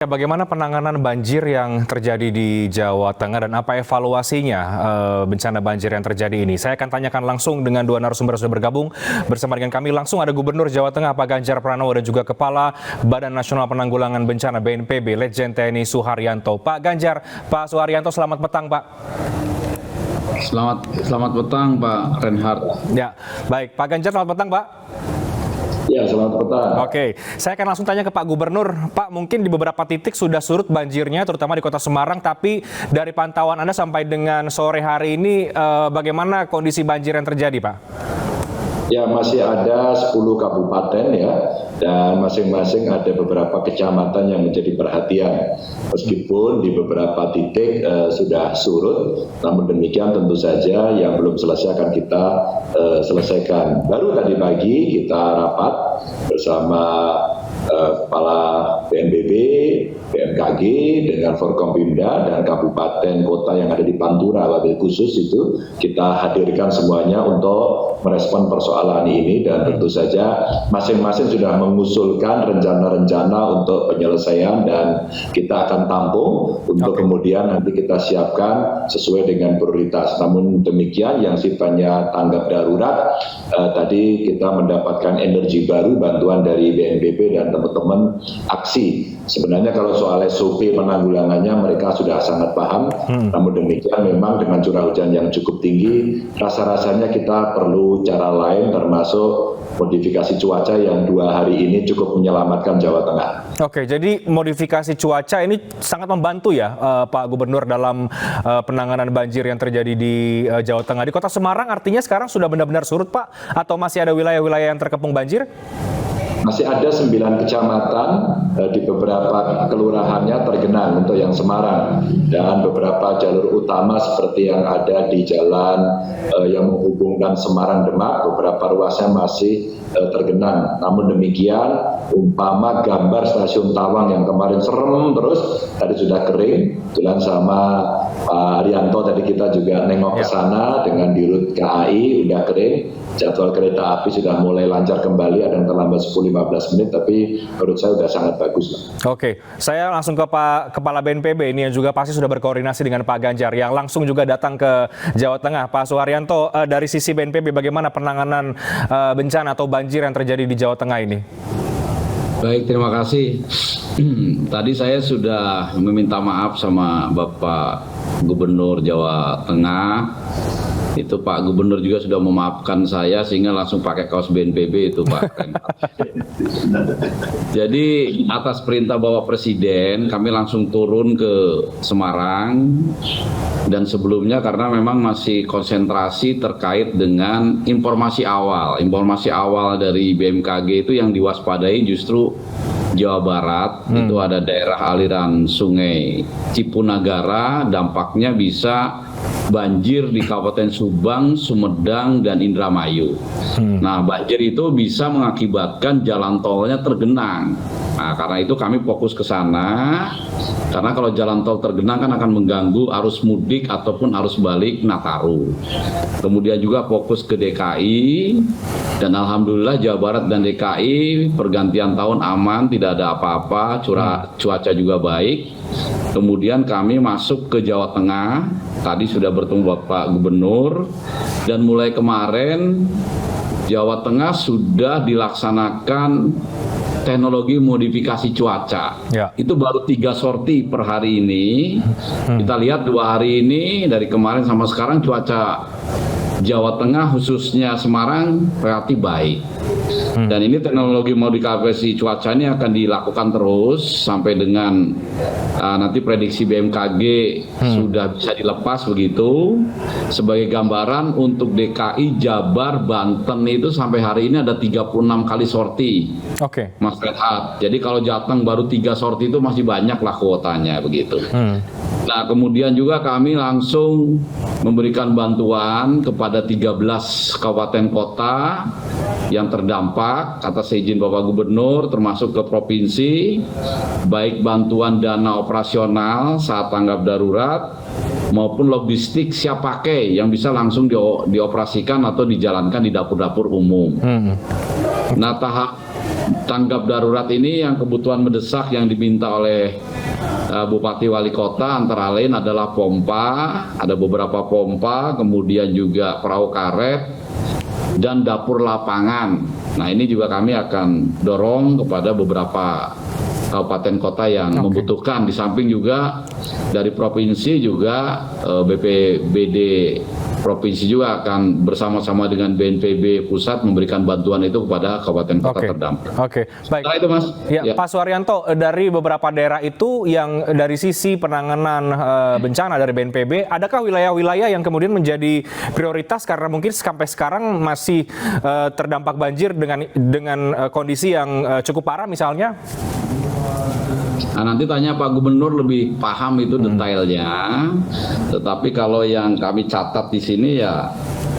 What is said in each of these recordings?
Bagaimana penanganan banjir yang terjadi di Jawa Tengah dan apa evaluasinya bencana banjir yang terjadi ini? Saya akan tanyakan langsung dengan dua narasumber yang sudah bergabung bersama dengan kami. Langsung ada Gubernur Jawa Tengah Pak Ganjar Pranowo dan juga Kepala Badan Nasional Penanggulangan Bencana BNPB, Letjen TNI Suharyanto. Pak Ganjar, Pak Suharyanto, selamat petang Pak. Selamat petang Pak Reinhardt. Ya, baik. Pak Ganjar, selamat petang Pak. Ya, selamat petang. Oke, saya akan langsung tanya ke Pak Gubernur. Pak, mungkin di beberapa titik sudah surut banjirnya, terutama di Kota Semarang, tapi dari pantauan Anda sampai dengan sore hari ini, bagaimana kondisi banjir yang terjadi, Pak? Ya, masih ada 10 kabupaten ya, dan masing-masing ada beberapa kecamatan yang menjadi perhatian. Meskipun di beberapa titik sudah surut, namun demikian tentu saja yang belum selesai akan kita selesaikan. Baru tadi pagi kita rapat bersama Kepala BNPB, BMKG dengan Forkompimda dan kabupaten kota yang ada di Pantura, wabil khusus itu kita hadirkan semuanya untuk merespon persoalan ini, dan tentu saja masing-masing sudah mengusulkan rencana-rencana untuk penyelesaian dan kita akan tampung untuk kemudian nanti kita siapkan sesuai dengan prioritas. Namun demikian yang sifatnya tanggap darurat, tadi kita mendapatkan energi baru bantuan dari BNPB dan teman-teman aksi. Sebenarnya kalau soal SOP penanggulangannya mereka sudah sangat paham, namun demikian memang dengan curah hujan yang cukup tinggi, rasa-rasanya kita perlu cara lain termasuk modifikasi cuaca yang 2 hari ini cukup menyelamatkan Jawa Tengah. Oke, jadi modifikasi cuaca ini sangat membantu ya Pak Gubernur dalam penanganan banjir yang terjadi di Jawa Tengah. Di Kota Semarang artinya sekarang sudah benar-benar surut Pak? Atau masih ada wilayah-wilayah yang terkepung banjir? Masih ada 9 kecamatan di beberapa kelurahannya tergenang untuk yang Semarang, dan beberapa jalur utama seperti yang ada di jalan yang menghubungkan Semarang Demak, beberapa ruasnya masih tergenang. Namun demikian, umpama gambar stasiun Tawang yang kemarin serem terus tadi sudah kering, jalan sama Pak Haryanto tadi kita juga nengok ke sana dengan Dirut KAI udah kering. Jadwal kereta api sudah mulai lancar kembali, ada yang terlambat 10-15 menit, tapi menurut saya sudah sangat bagus. Oke, saya langsung ke Pak Kepala BNPB ini yang juga pasti sudah berkoordinasi dengan Pak Ganjar, yang langsung juga datang ke Jawa Tengah. Pak Suharyanto, dari sisi BNPB bagaimana penanganan bencana atau banjir yang terjadi di Jawa Tengah ini? Baik, terima kasih. Tadi saya sudah meminta maaf sama Bapak Gubernur Jawa Tengah. Itu Pak Gubernur juga sudah memaafkan saya sehingga langsung pakai kaos BNPB itu Pak. Jadi atas perintah Bapak Presiden kami langsung turun ke Semarang, dan sebelumnya karena memang masih konsentrasi terkait dengan informasi awal. Informasi awal dari BMKG itu yang diwaspadai justru Jawa Barat, itu ada daerah aliran sungai Cipunagara, dampaknya bisa banjir di Kabupaten Subang, Sumedang, dan Indramayu. Nah, banjir itu bisa mengakibatkan jalan tolnya tergenang. Nah, karena itu kami fokus ke sana, karena kalau jalan tol tergenang kan akan mengganggu arus mudik ataupun arus balik Nataru. Kemudian juga fokus ke DKI, dan alhamdulillah Jawa Barat dan DKI pergantian tahun aman, tidak ada apa-apa, cuaca juga baik. Kemudian kami masuk ke Jawa Tengah, tadi sudah bertemu Bapak Gubernur, dan mulai kemarin Jawa Tengah sudah dilaksanakan teknologi modifikasi cuaca. Itu baru 3 sorti per hari ini. Kita lihat 2 hari ini, dari kemarin sama sekarang cuaca Jawa Tengah khususnya Semarang relatif baik. Dan ini teknologi modifikasi cuaca ini akan dilakukan terus sampai dengan nanti prediksi BMKG sudah bisa dilepas begitu. Sebagai gambaran untuk DKI, Jabar, Banten itu sampai hari ini ada 36 kali sorti. Mas Reinhardt. Jadi kalau Jateng baru 3 sorti itu masih banyak lah kuotanya begitu. Nah, kemudian juga kami langsung memberikan bantuan kepada 13 kabupaten kota yang terdampak atas izin Bapak Gubernur, termasuk ke provinsi, baik bantuan dana operasional saat tanggap darurat maupun logistik siap pakai yang bisa langsung dioperasikan atau dijalankan di dapur-dapur umum. Nah, tanggap darurat ini yang kebutuhan mendesak yang diminta oleh Bupati Wali Kota antara lain adalah pompa, ada beberapa pompa, kemudian juga perahu karet, dan dapur lapangan. Nah ini juga kami akan dorong kepada beberapa kabupaten kota yang membutuhkan. Di samping juga dari provinsi juga BPBD provinsi juga akan bersama-sama dengan BNPB pusat memberikan bantuan itu kepada kabupaten kota terdampak. Oke, baik. Setelah itu Mas. Ya, Pak Suharyanto, dari beberapa daerah itu yang dari sisi penanganan bencana dari BNPB, adakah wilayah-wilayah yang kemudian menjadi prioritas karena mungkin sampai sekarang masih terdampak banjir dengan kondisi yang cukup parah misalnya? Nah, nanti tanya Pak Gubernur lebih paham itu detailnya. Tetapi kalau yang kami catat di sini ya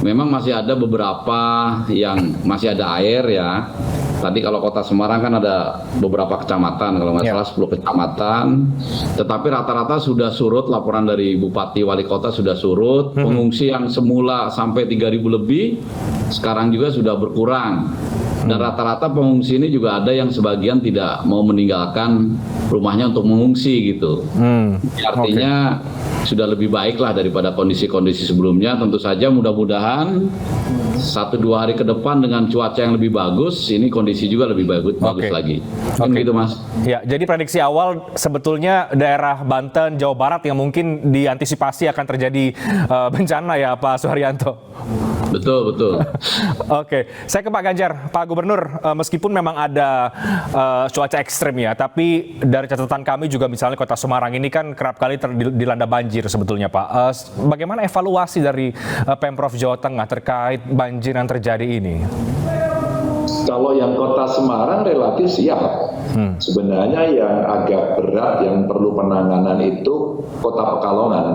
memang masih ada beberapa yang masih ada air ya. Tadi kalau Kota Semarang kan ada beberapa kecamatan, kalau nggak salah 10 kecamatan. Tetapi rata-rata sudah surut, laporan dari Bupati Wali Kota sudah surut. Pengungsi yang semula sampai 3.000 lebih, sekarang juga sudah berkurang. Dan rata-rata pengungsi ini juga ada yang sebagian tidak mau meninggalkan rumahnya untuk mengungsi gitu. Artinya sudah lebih baik lah daripada kondisi-kondisi sebelumnya. Tentu saja mudah-mudahan 1-2 hari ke depan dengan cuaca yang lebih bagus, ini kondisi juga lebih bagus lagi. Gitu Mas. Ya, jadi prediksi awal sebetulnya daerah Banten, Jawa Barat yang mungkin diantisipasi akan terjadi bencana ya Pak Suharyanto. Betul. Oke, saya ke Pak Ganjar. Pak Gubernur, meskipun memang ada cuaca ekstrim ya, tapi dari catatan kami juga misalnya Kota Semarang ini kan kerap kali dilanda banjir sebetulnya Pak. Bagaimana evaluasi dari Pemprov Jawa Tengah terkait banjir yang terjadi ini? Kalau yang Kota Semarang relatif siap. Sebenarnya yang agak berat yang perlu penanganan itu Kota Pekalongan.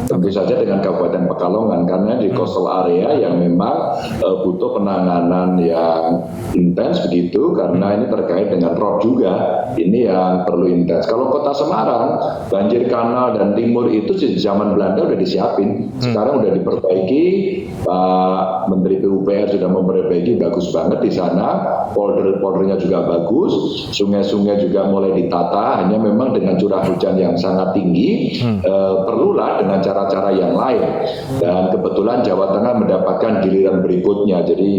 Tentu saja dengan Kabupaten Pekalongan karena di coastal area yang memang butuh penanganan yang intens begitu karena ini terkait dengan rob juga. Ini yang perlu intens. Kalau Kota Semarang, banjir kanal dan timur itu sejak zaman Belanda udah disiapin. Sekarang udah diperbaiki. Pak Menteri PUPR sudah memperbaiki, bagus banget di sana. Polder-poldernya juga bagus. Sungai-sungai juga mulai ditata. Hanya memang dengan curah hujan yang sangat tinggi, perlulah dengan cara-cara yang lain. Dan kebetulan Jawa Tengah mendapatkan giliran berikutnya. Jadi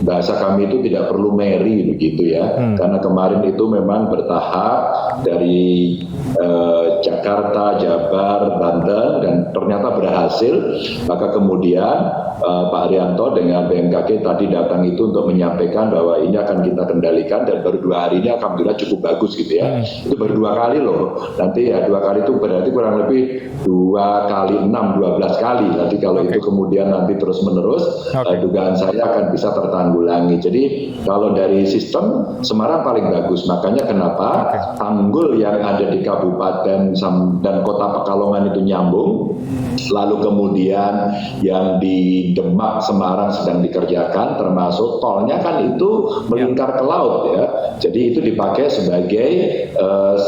bahasa kami itu tidak perlu meri begitu ya. Karena kemarin itu memang bertahap dari Jakarta, Jabar, Banten dan ternyata berhasil. Maka kemudian Pak Haryanto dengan BMKG tadi datang itu untuk menyampaikan bahwa ini akan kita kendalikan dan baru 2 hari ini alhamdulillah cukup bagus gitu ya. Itu baru 2 kali loh. Nanti ya 2 kali itu berarti kurang lebih 2 kali 6, 12 kali. Nanti kalau itu kemudian nanti terus menerus, dugaan saya akan bisa tertanggulangi. Jadi kalau dari sistem Semarang paling bagus. Makanya kenapa tanggul yang ada di Kabupaten dan Kota Pekalongan itu nyambung. Lalu kemudian yang di Demak Semarang sedang dikerjakan, termasuk tolnya kan itu melingkar ke laut ya. Jadi itu dipakai sebagai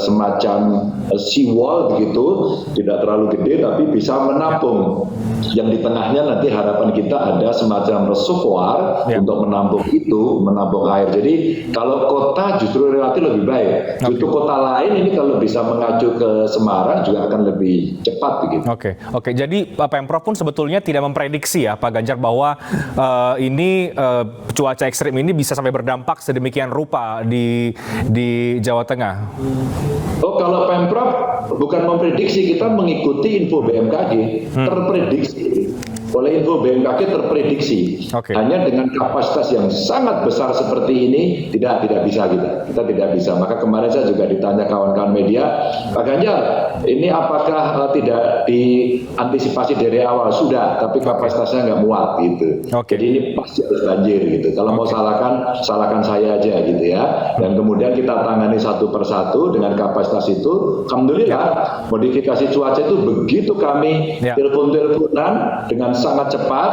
semacam seawall begitu, tidak terlalu gede tapi bisa menampung. Yang di tengahnya nanti harapan kita ada semacam reservoir untuk menampung air. Jadi kalau kota justru relatif lebih baik. Justru kota lain ini kalau bisa mengacu ke Semarang juga akan lebih cepat begitu. Oke. Jadi Pemprov pun sebetulnya tidak memprediksi ya Pak Ganjar bahwa ini cuaca ekstrim ini bisa sampai berdampak sedemikian rupa di Jawa Tengah. Oh, kalau Pemprov bukan memprediksi, kita mengikuti info BMKG, terprediksi. Oleh info BMKG terprediksi. Hanya dengan kapasitas yang sangat besar seperti ini tidak bisa kita tidak bisa. Maka kemarin saya juga ditanya kawan-kawan media, Pak Ganjar, ini apakah tidak diantisipasi dari awal? Sudah, tapi kapasitasnya nggak muat gitu. Jadi ini pasti harus banjir gitu. Kalau mau salahkan saya aja gitu ya. Dan kemudian kita tangani satu persatu dengan kapasitas itu. Alhamdulillah modifikasi cuaca itu begitu kami telepon-teleponan dengan sangat cepat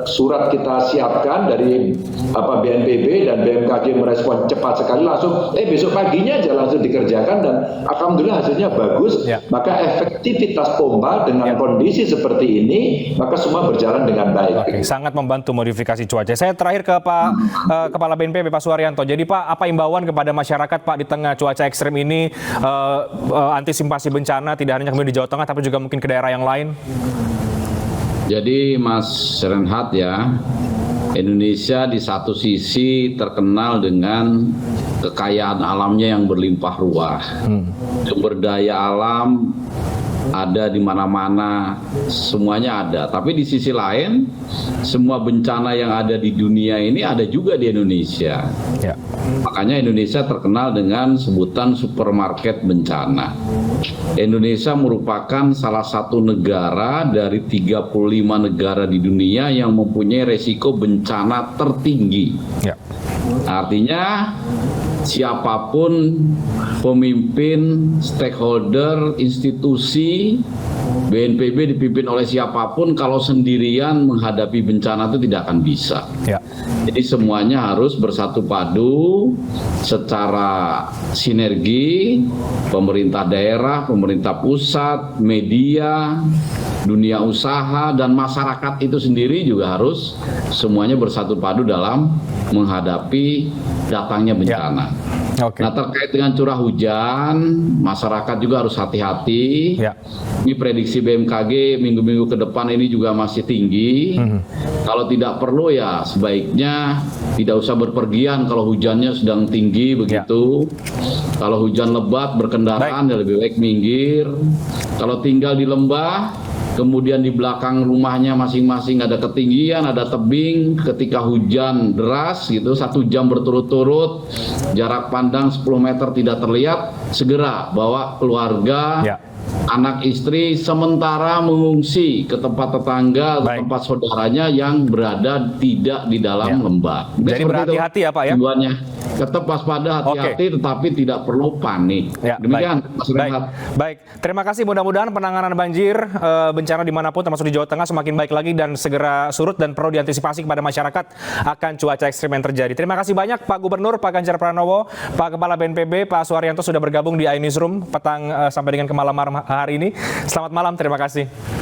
surat kita siapkan dari BNPB dan BMKG merespon cepat sekali, langsung besok paginya aja langsung dikerjakan dan alhamdulillah hasilnya bagus. Maka efektivitas pompa dengan kondisi seperti ini maka semua berjalan dengan baik. Oke, sangat membantu modifikasi cuaca. Saya terakhir ke Pak Kepala BNPB Pak Suharyanto. Jadi Pak, apa imbauan kepada masyarakat Pak di tengah cuaca ekstrem ini, antisipasi bencana tidak hanya kemudian di Jawa Tengah tapi juga mungkin ke daerah yang lain? Jadi Mas Renhat ya, Indonesia di satu sisi terkenal dengan kekayaan alamnya yang berlimpah ruah. Sumber daya alam ada di mana-mana, semuanya ada. Tapi di sisi lain, semua bencana yang ada di dunia ini ada juga di Indonesia. Ya. Makanya Indonesia terkenal dengan sebutan supermarket bencana. Indonesia merupakan salah satu negara dari 35 negara di dunia yang mempunyai resiko bencana tertinggi. Ya. Artinya siapapun pemimpin, stakeholder, institusi, BNPB dipimpin oleh siapapun, kalau sendirian menghadapi bencana itu tidak akan bisa. Ya. Jadi semuanya harus bersatu padu secara sinergi, pemerintah daerah, pemerintah pusat, media, dunia usaha, dan masyarakat itu sendiri juga harus semuanya bersatu padu dalam menghadapi datangnya bencana. Okay. Nah, terkait dengan curah hujan, masyarakat juga harus hati-hati. Ini prediksi BMKG minggu-minggu ke depan ini juga masih tinggi. Kalau tidak perlu ya sebaiknya tidak usah berpergian kalau hujannya sedang tinggi begitu. Kalau hujan lebat berkendaraan ya lebih baik minggir. Kalau tinggal di lembah, kemudian di belakang rumahnya masing-masing ada ketinggian, ada tebing, ketika hujan deras gitu, 1 jam berturut-turut, jarak pandang 10 meter tidak terlihat, segera bawa keluarga, anak istri sementara mengungsi ke tempat tetangga atau tempat saudaranya yang berada tidak di dalam lembah. Jadi berhati-hati ya Pak ya? Tetap waspada, hati-hati, tetapi tidak perlu panik. Demikian, Mas Renhat. Baik, terima kasih. Mudah-mudahan penanganan banjir, bencana dimanapun termasuk di Jawa Tengah semakin baik lagi dan segera surut dan perlu diantisipasi kepada masyarakat akan cuaca ekstrim yang terjadi. Terima kasih banyak Pak Gubernur, Pak Ganjar Pranowo, Pak Kepala BNPB, Pak Suharyanto sudah bergabung di iNewsroom petang sampai dengan ke malam hari ini. Selamat malam, terima kasih.